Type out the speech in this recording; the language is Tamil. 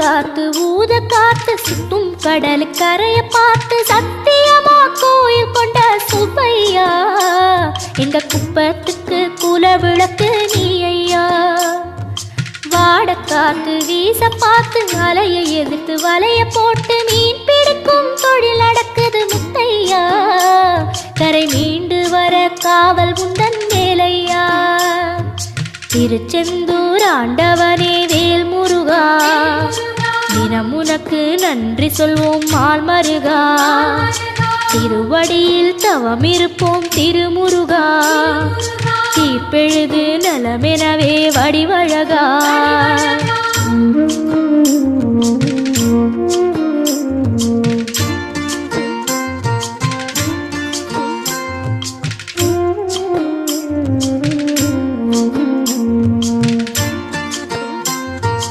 காத்து ஊத காத்து சுத்தும் கடலு கரைய பார்த்து சத்தியமா கோயில் கொண்ட சுப்பையா எங்க குப்பத்துக்கு குல விளக்கு நீ ஐயா. வாட காத்து வீச பார்த்து அலையை எதிர்த்து வலைய போட்டு மீன் பிடிக்கும் தொழில் நடக்குது முத்தையா. கரை மீண்டு வர காவல் முந்தன் வேலையா. திருச்செந்தூர் ஆண்டவனே வேல் முருகா தினம் உனக்கு நன்றி சொல்வோம் மால் மருகா. திருவடியில் தவம் இருப்போம் திருமுருகா. தீப்பெழுது நலமெனவே வடிவழகா.